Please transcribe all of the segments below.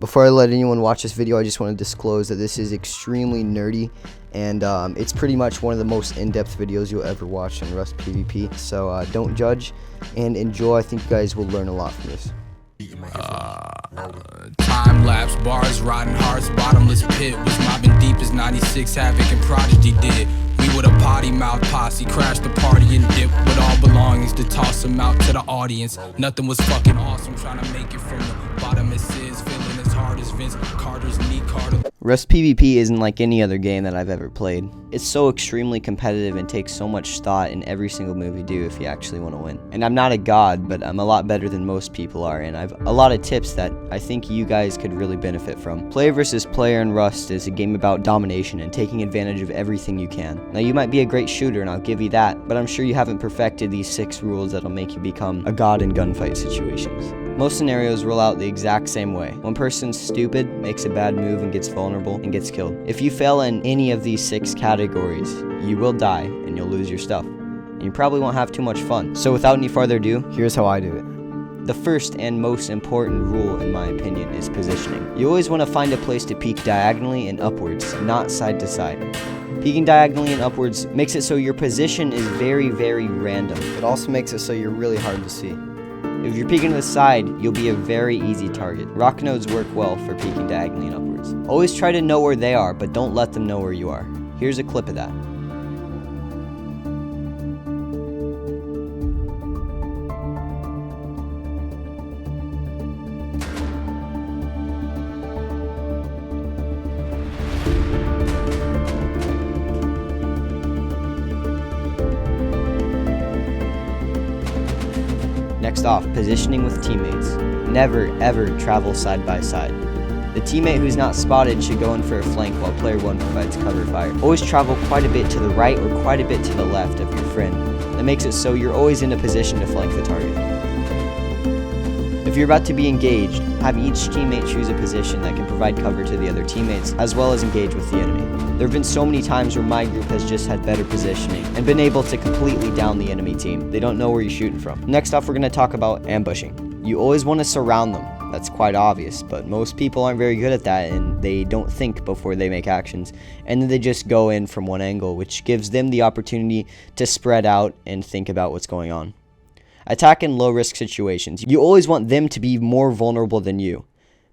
Before I let anyone watch this video, I just want to disclose that this is extremely nerdy, and it's pretty much one of the most in-depth videos you'll ever watch on Rust PvP. So don't judge and enjoy. I think you guys will learn a lot from this. Time lapse, bars, rotten hearts, bottomless pit was mobbing deep as 96 Havoc and Prodigy did. We with a potty mouth posse crashed the party and dipped with all belongings to toss them out to the audience. Nothing was fucking awesome, trying to make it from the bottom as is, feeling as hard as Vince Carter's knee Carter. Rust PvP isn't like any other game that I've ever played. It's so extremely competitive and takes so much thought in every single move you do if you actually want to win. And I'm not a god, but I'm a lot better than most people are, and I've a lot of tips that I think you guys could really benefit from. Player versus player in Rust is a game about domination and taking advantage of everything you can. Now you might be a great shooter, and I'll give you that, but I'm sure you haven't perfected these 6 rules that'll make you become a god in gunfight situations. Most scenarios roll out the exact same way. One person's stupid, makes a bad move and gets vulnerable and gets killed. If you fail in any of these 6 categories, you will die and you'll lose your stuff. And you probably won't have too much fun. So without any further ado, here's how I do it. The first and most important rule, in my opinion, is positioning. You always want to find a place to peek diagonally and upwards, not side to side. Peeking diagonally and upwards makes it so your position is very, very random. It also makes it so you're really hard to see. If you're peeking to the side, you'll be a very easy target. Rock nodes work well for peeking diagonally and upwards. Always try to know where they are, but don't let them know where you are. Here's a clip of that. Next off, positioning with teammates. Never ever travel side by side. The teammate who's not spotted should go in for a flank while player 1 provides cover fire. Always travel quite a bit to the right or quite a bit to the left of your friend. That makes it so you're always in a position to flank the target. If you're about to be engaged, have each teammate choose a position that can provide cover to the other teammates, as well as engage with the enemy. There have been so many times where my group has just had better positioning and been able to completely down the enemy team. They don't know where you're shooting from. Next off, we're going to talk about ambushing. You always want to surround them. That's quite obvious, but most people aren't very good at that, and they don't think before they make actions, and then they just go in from one angle, which gives them the opportunity to spread out and think about what's going on. Attack in low-risk situations. You always want them to be more vulnerable than you.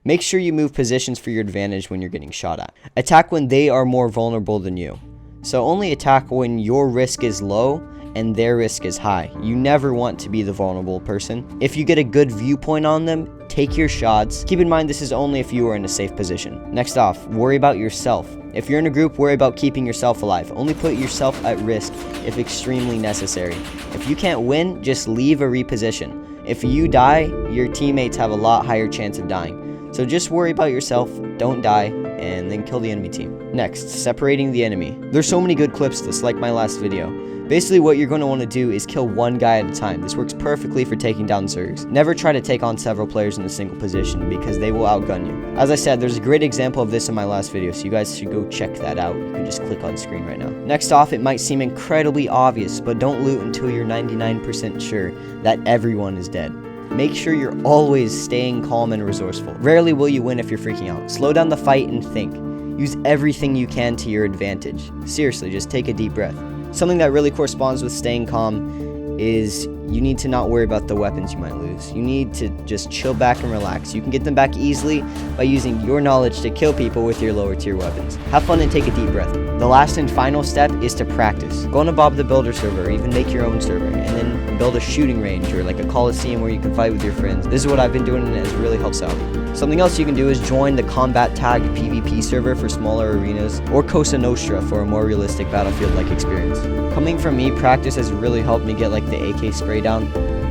Make sure you move positions for your advantage when you're getting shot at. Attack when they are more vulnerable than you. So only attack when your risk is low and their risk is high. You never want to be the vulnerable person. If you get a good viewpoint on them, take your shots. Keep in mind this is only if you are in a safe position. Next off, worry about yourself. If you're in a group, worry about keeping yourself alive. Only put yourself at risk if extremely necessary. If you can't win, just leave or reposition. If you die, your teammates have a lot higher chance of dying. So just worry about yourself, don't die, and then kill the enemy team. Next, separating the enemy. There's so many good clips just like my last video. Basically, what you're going to want to do is kill one guy at a time. This works perfectly for taking down Zergs. Never try to take on several players in a single position because they will outgun you. As I said, there's a great example of this in my last video, so you guys should go check that out. You can just click on screen right now. Next off, it might seem incredibly obvious, but don't loot until you're 99% sure that everyone is dead. Make sure you're always staying calm and resourceful. Rarely will you win if you're freaking out. Slow down the fight and think. Use everything you can to your advantage. Seriously, just take a deep breath. Something that really corresponds with staying calm is you need to not worry about the weapons you might lose. You need to just chill back and relax. You can get them back easily by using your knowledge to kill people with your lower tier weapons. Have fun and take a deep breath. The last and final step is to practice. Go on a Bob the Builder server, or even make your own server, and then build a shooting range or like a coliseum where you can fight with your friends. This is what I've been doing and it has really helps out. Something else you can do is join the Combat Tag PvP server for smaller arenas, or Cosa Nostra for a more realistic battlefield-like experience. Coming from me, practice has really helped me get like the AK spray down,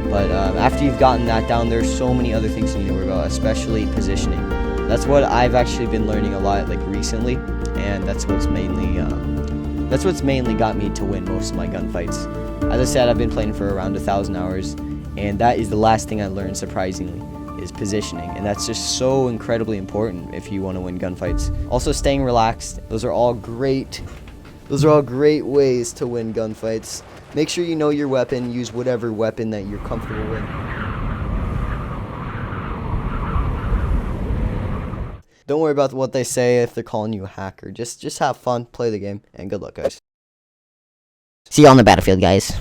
but after you've gotten that down, there's so many other things you need to worry about, especially positioning. That's what I've actually been learning a lot like recently, and that's what's mainly got me to win most of my gunfights. As I said, I've been playing for around 1,000 hours, and that is the last thing I learned, surprisingly, is positioning, and that's just so incredibly important if you want to win gunfights. Also, staying relaxed. Those are all great ways to win gunfights. Make sure you know your weapon. Use whatever weapon that you're comfortable with. Don't worry about what they say if they're calling you a hacker. Just have fun, play the game, and good luck, guys. See you on the battlefield, guys.